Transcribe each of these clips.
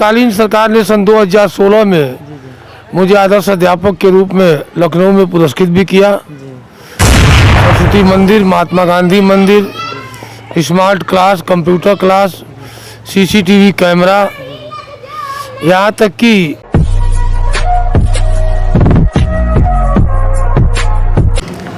तत्कालीन सरकार ने सन 2016 में मुझे आदर्श अध्यापक के रूप में लखनऊ में पुरस्कृत भी किया। सरस्वती मंदिर, महात्मा गांधी मंदिर, smart class, computer class, CCTV camera, यहाँ तक कि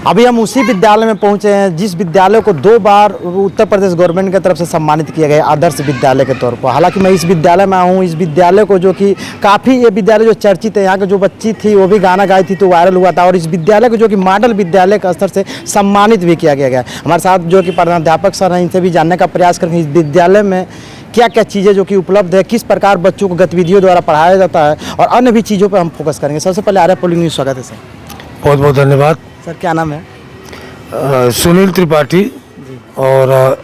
अभी हम उसी विद्यालय में पहुंचे हैं जिस विद्यालय को 2 बार उत्तर प्रदेश गवर्नमेंट की तरफ से सम्मानित किया गया आदर्श विद्यालय के तौर पर। हालांकि मैं इस विद्यालय में आया हूँ, इस विद्यालय को जो कि काफ़ी ये विद्यालय जो चर्चित है, यहाँ की जो बच्ची थी वो भी गाना गाई थी तो वायरल हुआ था, और इस विद्यालय को जो कि मॉडल विद्यालय के स्तर से सम्मानित भी किया गया। हमारे साथ जो कि प्रधानाध्यापक सर हैं, इनसे भी जानने का प्रयास करेंगे इस विद्यालय में क्या क्या चीज़ें जो कि उपलब्ध है, किस प्रकार बच्चों को गतिविधियों द्वारा पढ़ाया जाता है, और अन्य भी चीज़ों पर हम फोकस करेंगे। सबसे पहले आर्या पब्लिक न्यूज़ स्वागत है सर। बहुत बहुत धन्यवाद। सर क्या नाम है? सुनील त्रिपाठी, और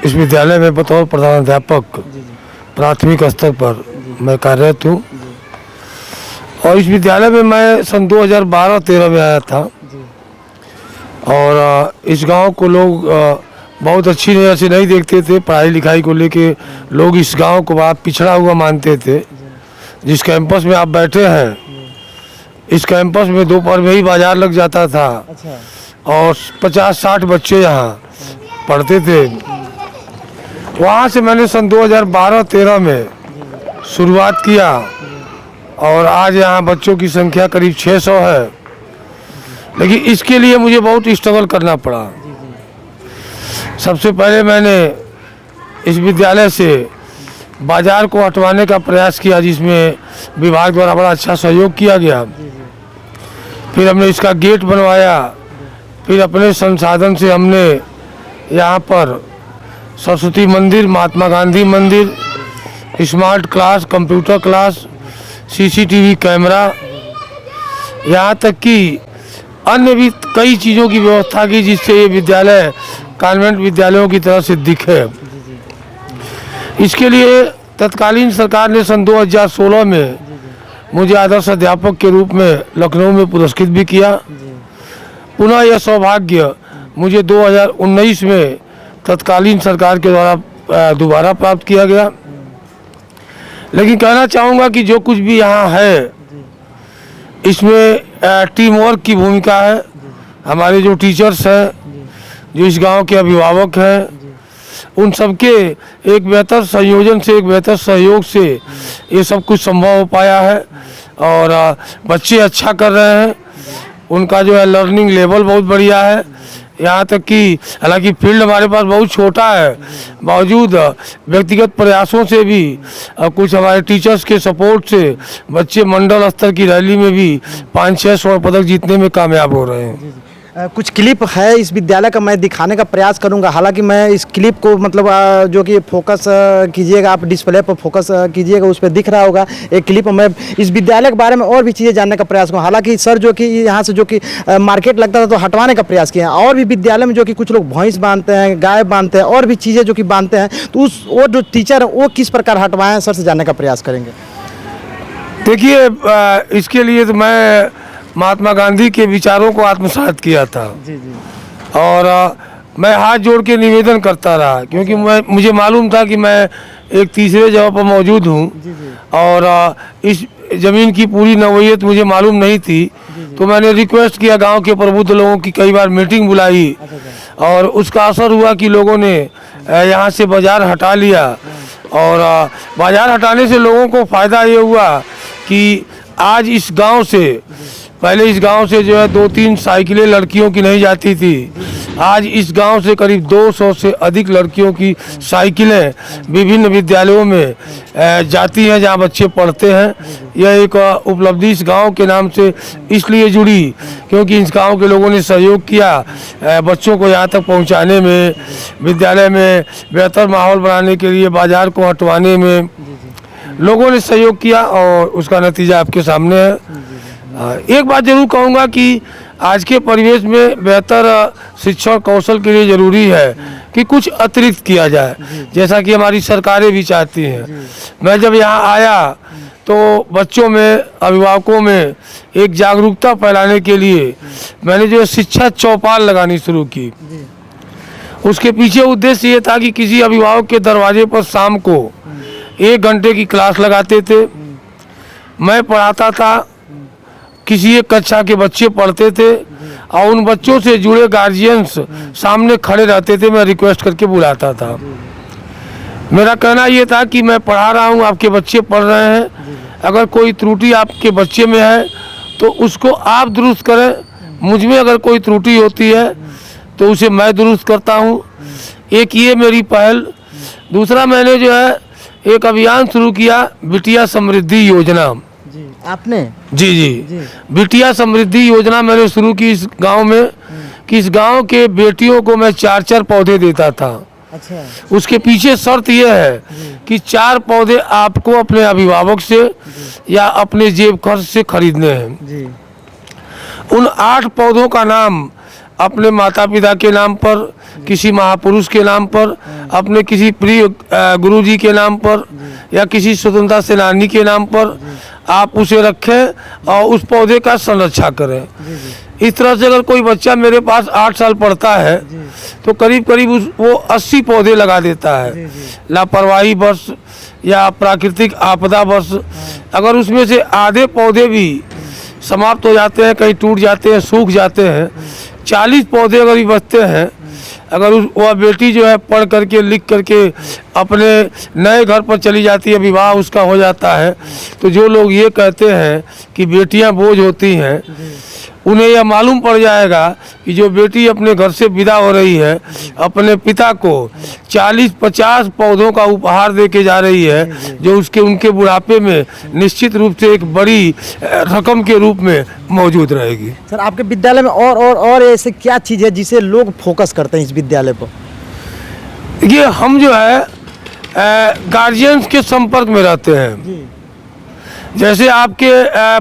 इस विद्यालय में बतौर प्रधानाध्यापक प्राथमिक स्तर पर मैं कार्यरत हूँ। और इस विद्यालय में मैं सन 2012-13 में आया था, और इस गांव को लोग बहुत अच्छी नज़र से नहीं देखते थे। पढ़ाई लिखाई को लेके लोग इस गांव को बहुत पिछड़ा हुआ मानते थे। जिस कैंपस में आप बैठे हैं, इस कैंपस में दोपहर में ही बाजार लग जाता था। अच्छा। और 50-60 बच्चे यहाँ पढ़ते थे। वहाँ से मैंने सन 2012-13 में शुरुआत किया, और आज यहाँ बच्चों की संख्या करीब 600 है। लेकिन इसके लिए मुझे बहुत स्ट्रगल करना पड़ा। सबसे पहले मैंने इस विद्यालय से बाजार को हटवाने का प्रयास किया, जिसमें विभाग द्वारा बड़ा अच्छा सहयोग किया गया। फिर हमने इसका गेट बनवाया। फिर अपने संसाधन से हमने यहाँ पर सरस्वती मंदिर, महात्मा गांधी मंदिर, smart class, computer class, CCTV camera, यहाँ तक कि अन्य भी कई चीज़ों की व्यवस्था की, जिससे ये विद्यालय कॉन्वेंट विद्यालयों की तरह से दिखे। इसके लिए तत्कालीन सरकार ने सन 2016 में मुझे आदर्श अध्यापक के रूप में लखनऊ में पुरस्कृत भी किया। पुनः यह सौभाग्य मुझे 2019 में तत्कालीन सरकार के द्वारा दोबारा प्राप्त किया गया। लेकिन कहना चाहूँगा कि जो कुछ भी यहाँ है, इसमें टीम वर्क की भूमिका है। हमारे जो टीचर्स हैं, जो इस गांव के अभिभावक हैं, उन सबके एक बेहतर संयोजन से, एक बेहतर सहयोग से ये सब कुछ संभव हो पाया है। और बच्चे अच्छा कर रहे हैं। उनका जो है लर्निंग लेवल बहुत बढ़िया है। यहाँ तक कि हालांकि फील्ड हमारे पास बहुत छोटा है, बावजूद व्यक्तिगत प्रयासों से भी कुछ हमारे टीचर्स के सपोर्ट से बच्चे मंडल स्तर की रैली में भी 5-6 स्वर्ण पदक जीतने में कामयाब हो रहे हैं। कुछ क्लिप है इस विद्यालय का, मैं दिखाने का प्रयास करूंगा। हालांकि मैं इस क्लिप को मतलब जो कि फोकस कीजिएगा, आप डिस्प्ले पर फोकस कीजिएगा, उस पर दिख रहा होगा एक क्लिप। मैं इस विद्यालय के बारे में और भी चीज़ें जानने का प्रयास करूँगा। हालांकि सर जो कि यहाँ से जो कि मार्केट लगता था तो हटवाने का प्रयास किया। और भी विद्यालय में जो कि कुछ लोग भैंस बांधते हैं, गाय बांधते हैं, और भी चीज़ें जो कि बांधते हैं, तो वो जो टीचर है वो किस प्रकार हटवाएं, सर से जानने का प्रयास करेंगे। देखिए, इसके लिए तो मैं महात्मा गांधी के विचारों को आत्मसात किया था। और मैं हाथ जोड़ के निवेदन करता रहा, क्योंकि मुझे मालूम था कि मैं एक तीसरे जगह पर मौजूद हूँ, और इस ज़मीन की पूरी नौइयत मुझे मालूम नहीं थी। तो मैंने रिक्वेस्ट किया, गांव के प्रबुद्ध लोगों की कई बार मीटिंग बुलाई, और उसका असर हुआ कि लोगों ने यहाँ से बाज़ार हटा लिया। और बाज़ार हटाने से लोगों को फ़ायदा ये हुआ कि आज इस गांव से, पहले इस गांव से जो है 2-3 साइकिलें लड़कियों की नहीं जाती थी। आज इस गांव से करीब 200 से अधिक लड़कियों की साइकिलें विभिन्न विद्यालयों में जाती हैं, जहां बच्चे पढ़ते हैं। यह एक उपलब्धि इस गांव के नाम से इसलिए जुड़ी क्योंकि इस गांव के लोगों ने सहयोग किया बच्चों को यहां तक पहुंचाने में, विद्यालय में बेहतर माहौल बनाने के लिए, बाजार को हटवाने में लोगों ने सहयोग किया, और उसका नतीजा आपके सामने है। एक बात जरूर कहूँगा कि आज के परिवेश में बेहतर शिक्षण कौशल के लिए ज़रूरी है कि कुछ अतिरिक्त किया जाए, जैसा कि हमारी सरकारें भी चाहती हैं। मैं जब यहाँ आया तो बच्चों में, अभिभावकों में एक जागरूकता फैलाने के लिए मैंने जो शिक्षा चौपाल लगानी शुरू की। उसके पीछे उद्देश्य ये था कि किसी अभिभावक के दरवाजे पर शाम को 1 घंटे की क्लास लगाते थे, मैं पढ़ाता था, किसी एक कक्षा के बच्चे पढ़ते थे और उन बच्चों से जुड़े गार्जियंस सामने खड़े रहते थे, मैं रिक्वेस्ट करके बुलाता था। मेरा कहना ये था कि मैं पढ़ा रहा हूँ, आपके बच्चे पढ़ रहे हैं, अगर कोई त्रुटि आपके बच्चे में है तो उसको आप दुरुस्त करें, मुझ में अगर कोई त्रुटि होती है तो उसे मैं दुरुस्त करता हूँ। एक ये मेरी पहल। दूसरा, मैंने जो है एक अभियान शुरू किया, बिटिया समृद्धि योजना। जी आपने? जी। बिटिया समृद्धि योजना मैंने शुरू की इस गांव में, कि इस गांव के बेटियों को मैं 4-4 पौधे देता था। अच्छा। उसके पीछे शर्त यह है कि 4 पौधे आपको अपने अभिभावक से या अपने जेब खर्च से खरीदने हैं। जी। उन 8 पौधों का नाम अपने माता पिता के नाम पर, किसी महापुरुष के नाम पर, अपने किसी प्रिय गुरुजी के नाम पर या किसी स्वतंत्रता सेनानी के नाम पर आप उसे रखें और उस पौधे का संरक्षण करें। इस तरह से अगर कोई बच्चा मेरे पास 8 साल पढ़ता है तो करीब करीब वो 80 पौधे लगा देता है। लापरवाही वर्ष या प्राकृतिक आपदा वर्ष अगर उसमें से आधे पौधे भी समाप्त हो जाते हैं, कहीं टूट जाते हैं, सूख जाते हैं, 40 पौधे अगर भी बचते हैं, अगर वह बेटी जो है पढ़ करके लिख करके अपने नए घर पर चली जाती है, विवाह उसका हो जाता है, तो जो लोग ये कहते हैं कि बेटियां बोझ होती हैं, उन्हें यह मालूम पड़ जाएगा कि जो बेटी अपने घर से विदा हो रही है, अपने पिता को 40-50 पौधों का उपहार दे के जा रही है, जो उनके बुढ़ापे में निश्चित रूप से एक बड़ी रकम के रूप में मौजूद रहेगी। सर, आपके विद्यालय में और ऐसे क्या चीज़ है जिसे लोग फोकस करते हैं इस विद्यालय पर? ये हम जो है गार्जियंस के संपर्क में रहते हैं। जैसे आपके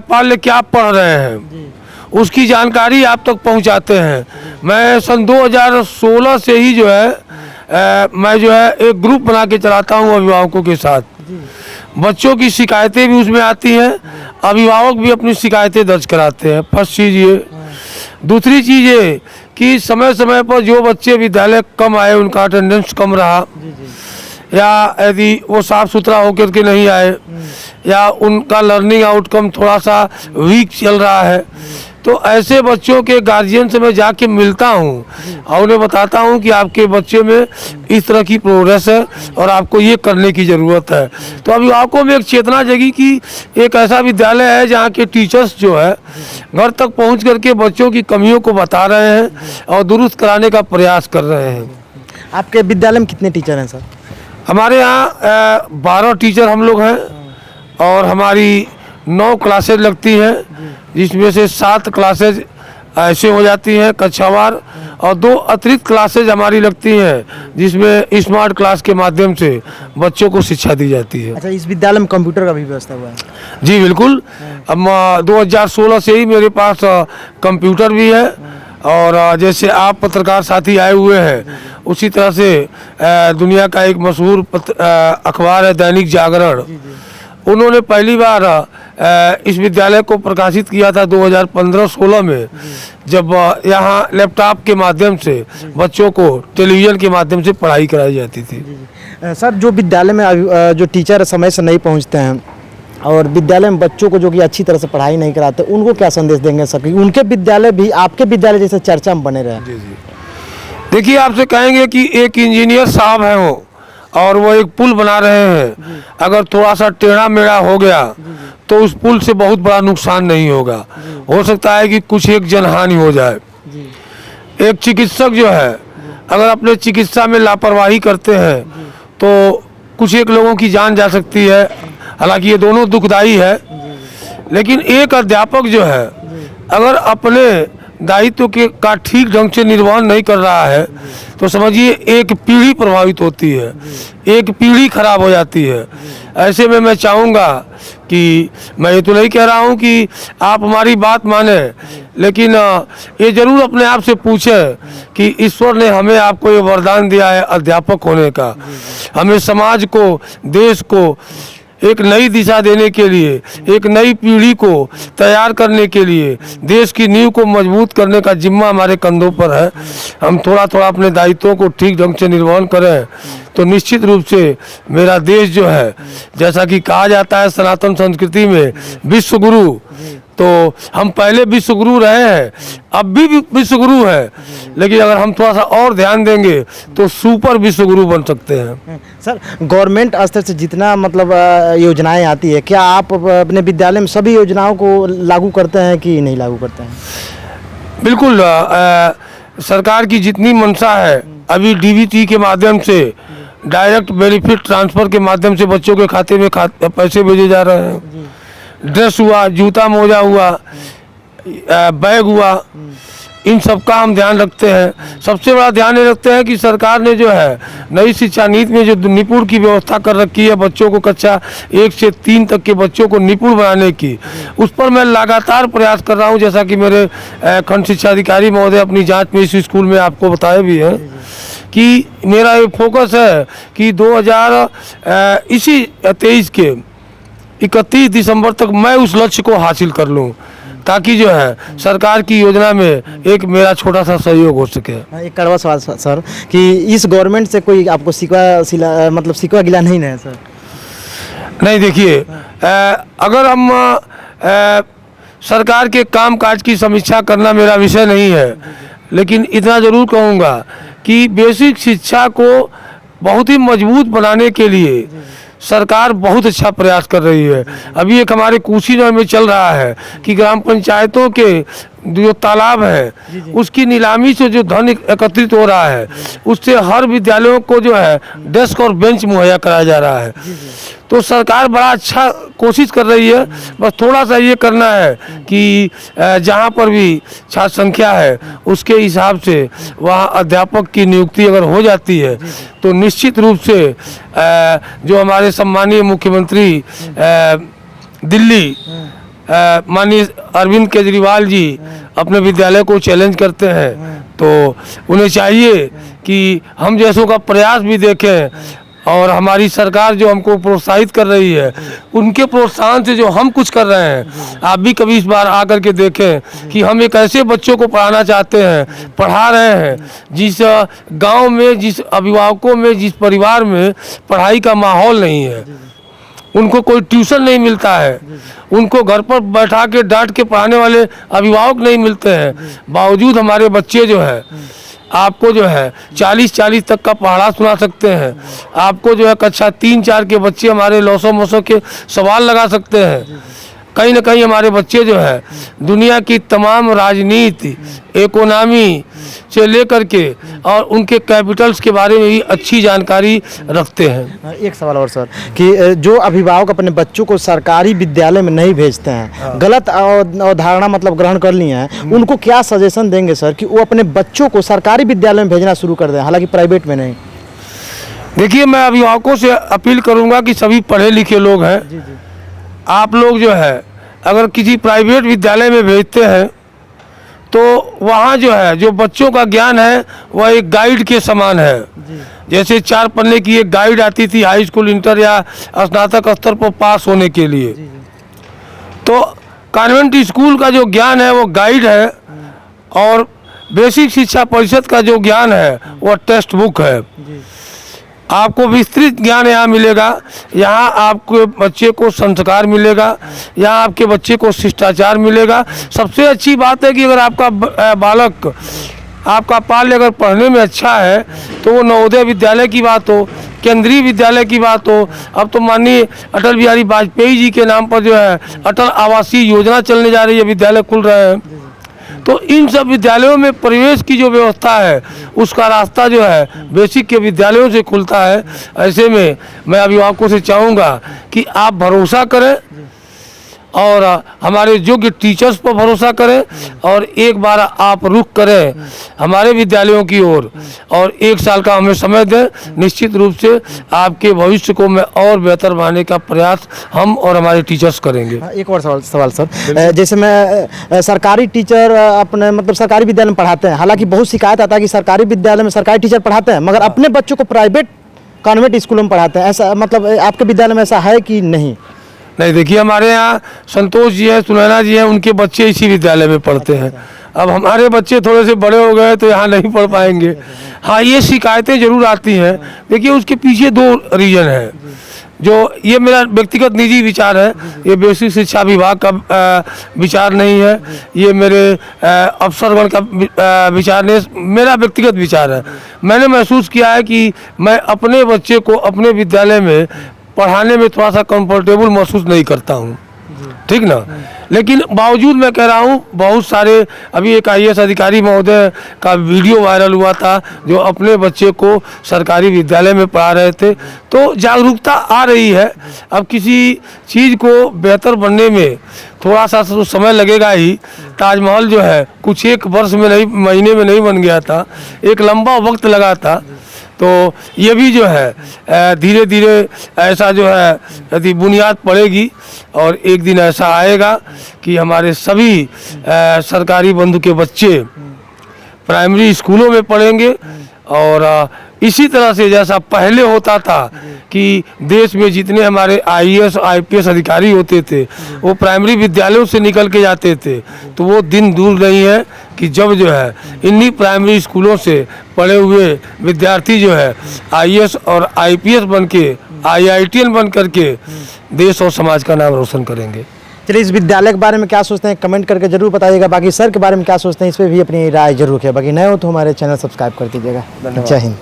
पाल्य क्या पढ़ रहे हैं उसकी जानकारी आप तक पहुंचाते हैं। मैं सन 2016 से ही जो है मैं जो है एक ग्रुप बना के चलाता हूं अभिभावकों के साथ। बच्चों की शिकायतें भी उसमें आती हैं, अभिभावक भी अपनी शिकायतें दर्ज कराते हैं। फर्स्ट चीज़ ये। दूसरी चीज़ ये कि समय समय पर जो बच्चे विद्यालय कम आए, उनका अटेंडेंस कम रहा, या यदि वो साफ़ सुथरा होकर के नहीं आए, या उनका लर्निंग आउटकम थोड़ा सा वीक चल रहा है, तो ऐसे बच्चों के गार्जियन से मैं जाके मिलता हूँ और उन्हें बताता हूँ कि आपके बच्चे में इस तरह की प्रोग्रेस है और आपको ये करने की ज़रूरत है। तो अभिभावकों में एक चेतना जगी कि एक ऐसा विद्यालय है जहाँ के टीचर्स जो है घर तक पहुँच करके बच्चों की कमियों को बता रहे हैं और दुरुस्त कराने का प्रयास कर रहे हैं। आपके विद्यालय में कितने टीचर हैं सर? हमारे यहाँ 12 टीचर हम लोग हैं और हमारी 9 क्लासेज लगती हैं, जिसमें से 7 क्लासेज ऐसे हो जाती हैं कक्षावार और 2 अतिरिक्त क्लासेज हमारी लगती हैं जिसमें स्मार्ट क्लास के माध्यम से बच्चों को शिक्षा दी जाती है। अच्छा, इस विद्यालय में कंप्यूटर का भी व्यवस्था हुआ है? जी बिल्कुल। अब 2016 से ही मेरे पास कंप्यूटर भी है और जैसे आप पत्रकार साथी आए हुए हैं उसी तरह से दुनिया का एक मशहूर अखबार है दैनिक जागरण, उन्होंने पहली बार इस विद्यालय को प्रकाशित किया था 2015-16 में, जब यहाँ लैपटॉप के माध्यम से बच्चों को टेलीविज़न के माध्यम से पढ़ाई कराई जाती थी। सर, जो विद्यालय में जो टीचर समय से नहीं पहुँचते हैं और विद्यालय में बच्चों को जो कि अच्छी तरह से पढ़ाई नहीं कराते, उनको क्या संदेश देंगे सर कि उनके विद्यालय भी आपके विद्यालय जैसे चर्चा में बने रहे? जी। देखिए, आपसे कहेंगे कि एक इंजीनियर साहब हैं वो और वो एक पुल बना रहे हैं, अगर थोड़ा सा टेढ़ा मेढ़ा हो गया तो उस पुल से बहुत बड़ा नुकसान नहीं होगा, हो सकता है कि कुछ एक जनहानि हो जाए। एक चिकित्सक जो है अगर अपने चिकित्सा में लापरवाही करते हैं तो कुछ एक लोगों की जान जा सकती है, हालांकि ये दोनों दुखदाई है। लेकिन एक अध्यापक जो है अगर अपने दायित्व के का ठीक ढंग से निर्वहन नहीं कर रहा है तो समझिए एक पीढ़ी प्रभावित होती है, एक पीढ़ी खराब हो जाती है। ऐसे में मैं चाहूँगा कि मैं ये तो नहीं कह रहा हूँ कि आप हमारी बात माने, लेकिन ये ज़रूर अपने आप से पूछें कि ईश्वर ने हमें आपको ये वरदान दिया है अध्यापक होने का, हमें समाज को, देश को एक नई दिशा देने के लिए, एक नई पीढ़ी को तैयार करने के लिए, देश की नींव को मजबूत करने का जिम्मा हमारे कंधों पर है। हम थोड़ा थोड़ा अपने दायित्वों को ठीक ढंग से निर्वहन करें तो निश्चित रूप से मेरा देश जो है, जैसा कि कहा जाता है सनातन संस्कृति में विश्व गुरु, तो हम पहले विश्व गुरु रहे हैं, अब भी विश्व गुरु है, लेकिन अगर हम थोड़ा सा और ध्यान देंगे तो सुपर विश्व गुरु बन सकते हैं। सर, गवर्नमेंट स्तर से जितना मतलब योजनाएं आती है, क्या आप अपने विद्यालय में सभी योजनाओं को लागू करते हैं कि नहीं लागू करते हैं? बिल्कुल, सरकार की जितनी मंशा है, अभी डीबीटी के माध्यम से, डायरेक्ट बेनिफिट ट्रांसफ़र के माध्यम से बच्चों के खाते में पैसे भेजे जा रहे हैं। ड्रेस हुआ, जूता मोजा हुआ, बैग हुआ, इन सब का हम ध्यान रखते हैं। सबसे बड़ा ध्यान ये रखते हैं कि सरकार ने जो है नई शिक्षा नीति में जो निपुण की व्यवस्था कर रखी है, बच्चों को कक्षा 1 से 3 तक के बच्चों को निपुण बनाने की, उस पर मैं लगातार प्रयास कर रहा हूं। जैसा कि मेरे खंड शिक्षा अधिकारी महोदय अपनी जांच में इस स्कूल में आपको बताए भी हैं कि मेरा ये फोकस है कि 2023 के 31 दिसंबर तक मैं उस लक्ष्य को हासिल कर लूं, ताकि जो है सरकार की योजना में एक मेरा छोटा सा सहयोग हो सके। एक कड़वा सवाल सर, कि इस गवर्नमेंट से कोई आपको सिकवा गिला नहीं है सर? नहीं, देखिए, अगर हम सरकार के काम काज की समीक्षा करना मेरा विषय नहीं है, लेकिन इतना ज़रूर कहूँगा कि बेसिक शिक्षा को बहुत ही मजबूत बनाने के लिए सरकार बहुत अच्छा प्रयास कर रही है। अभी एक हमारे कुशीनगर में चल रहा है कि ग्राम पंचायतों के जो तालाब है उसकी नीलामी से जो धन एकत्रित हो रहा है, उससे हर विद्यालयों को जो है डेस्क और बेंच मुहैया कराया जा रहा है। तो सरकार बड़ा अच्छा कोशिश कर रही है। बस थोड़ा सा ये करना है कि जहाँ पर भी छात्र संख्या है उसके हिसाब से वहाँ अध्यापक की नियुक्ति अगर हो जाती है तो निश्चित रूप से जो हमारे सम्मानीय मुख्यमंत्री दिल्ली माननीय अरविंद केजरीवाल जी अपने विद्यालय को चैलेंज करते हैं, तो उन्हें चाहिए कि हम जैसों का प्रयास भी देखें, और हमारी सरकार जो हमको प्रोत्साहित कर रही है उनके प्रोत्साहन से जो हम कुछ कर रहे हैं, आप भी कभी इस बार आकर के देखें कि हम एक ऐसे बच्चों को पढ़ाना चाहते हैं, पढ़ा रहे हैं जिस गांव में, जिस अभिभावकों में, जिस परिवार में पढ़ाई का माहौल नहीं है, उनको कोई ट्यूशन नहीं मिलता है, उनको घर पर बैठा के डांट के पढ़ाने वाले अभिभावक नहीं मिलते हैं, बावजूद हमारे बच्चे जो है आपको जो है 40-40 तक का पढ़ा सुना सकते हैं। आपको जो है कक्षा 3-4 के बच्चे हमारे लौसों मौसों के सवाल लगा सकते हैं। कहीं ना कहीं हमारे बच्चे जो है दुनिया की तमाम राजनीति, इकोनॉमी से लेकर के और उनके कैपिटल्स के बारे में भी अच्छी जानकारी रखते हैं। एक सवाल और सर, कि जो अभिभावक अपने बच्चों को सरकारी विद्यालय में नहीं भेजते हैं, गलत अवधारणा मतलब ग्रहण कर लिए हैं, उनको क्या सजेशन देंगे सर कि वो अपने बच्चों को सरकारी विद्यालय में भेजना शुरू कर दें, हालांकि प्राइवेट में नहीं? देखिए, मैं अभिभावकों से अपील करूंगा कि सभी पढ़े लिखे लोग हैं, आप लोग जो है अगर किसी प्राइवेट विद्यालय में भेजते हैं तो वहाँ जो है जो बच्चों का ज्ञान है वह एक गाइड के समान है। जैसे 4 पन्ने की एक गाइड आती थी हाई स्कूल, इंटर या स्नातक स्तर पर पास होने के लिए, तो कॉन्वेंट स्कूल का जो ज्ञान है वो गाइड है, और बेसिक शिक्षा परिषद का जो ज्ञान है वो टेक्स्ट बुक है। आपको विस्तृत ज्ञान यहाँ मिलेगा, यहाँ आपके बच्चे को संस्कार मिलेगा, यहाँ आपके बच्चे को शिष्टाचार मिलेगा। सबसे अच्छी बात है कि अगर आपका बालक, आपका बाल्य अगर पढ़ने में अच्छा है तो वो नवोदय विद्यालय की बात हो, केंद्रीय विद्यालय की बात हो, अब तो माननीय अटल बिहारी वाजपेयी जी के नाम पर जो है अटल आवासीय योजना चलने जा रही है, विद्यालय खुल रहे हैं, तो इन सब विद्यालयों में प्रवेश की जो व्यवस्था है उसका रास्ता जो है बेसिक के विद्यालयों से खुलता है। ऐसे में मैं अभिभावकों से चाहूँगा कि आप भरोसा करें और हमारे योग्य टीचर्स पर भरोसा करें, और एक बार आप रुख करें हमारे विद्यालयों की ओर और 1 साल का हमें समय दें। निश्चित रूप से आपके भविष्य को मैं और बेहतर बनाने का प्रयास हम और हमारे टीचर्स करेंगे। एक और सवाल सर, जैसे मैं सरकारी टीचर अपने मतलब सरकारी विद्यालय में पढ़ाते हैं, हालांकि बहुत शिकायत आता है कि सरकारी विद्यालय में सरकारी टीचर पढ़ाते हैं मगर अपने बच्चों को प्राइवेट कॉन्वेंट स्कूलों में पढ़ाते हैं, ऐसा मतलब आपके विद्यालय में ऐसा है कि नहीं? नहीं, देखिए हमारे यहाँ संतोष जी हैं, सुनैना जी हैं, उनके बच्चे इसी विद्यालय में पढ़ते हैं। अब हमारे बच्चे थोड़े से बड़े हो गए तो यहाँ नहीं पढ़ पाएंगे। हाँ, ये शिकायतें जरूर आती हैं। देखिए उसके पीछे 2 रीज़न है, जो ये मेरा व्यक्तिगत निजी विचार है, ये बेसिक शिक्षा विभाग का विचार नहीं है, ये मेरे अफसरगण का विचार नहीं, मेरा व्यक्तिगत विचार है। मैंने महसूस किया है कि मैं अपने बच्चे को अपने विद्यालय में पढ़ाने में थोड़ा सा कंफर्टेबल महसूस नहीं करता हूँ, ठीक ना। लेकिन बावजूद मैं कह रहा हूँ, बहुत सारे अभी एक IAS अधिकारी महोदय का वीडियो वायरल हुआ था जो अपने बच्चे को सरकारी विद्यालय में पढ़ा रहे थे, तो जागरूकता आ रही है। अब किसी चीज़ को बेहतर बनने में थोड़ा सा तो समय लगेगा ही। ताजमहल जो है कुछ एक वर्ष में नहीं, महीने में नहीं बन गया था, एक लंबा वक्त लगा था। तो ये भी जो है धीरे धीरे ऐसा जो है यदि बुनियाद पड़ेगी और एक दिन ऐसा आएगा कि हमारे सभी सरकारी बंधु के बच्चे प्राइमरी स्कूलों में पढ़ेंगे। और इसी तरह से जैसा पहले होता था कि देश में जितने हमारे IAS IPS अधिकारी होते थे वो प्राइमरी विद्यालयों से निकल के जाते थे, तो वो दिन दूर नहीं है कि जब जो है इन्हीं प्राइमरी स्कूलों से पढ़े हुए विद्यार्थी जो है IAS और IPS बन के IITian बन करके देश और समाज का नाम रोशन करेंगे। चलिए, इस विद्यालय के बारे में क्या सोचते हैं कमेंट करके जरूर बताइएगा। बाकी सर के बारे में क्या सोचते हैं इस पर भी अपनी राय जरूर है। बाकी नए हो तो हमारे चैनल सब्सक्राइब कर दीजिएगा। जय हिंद।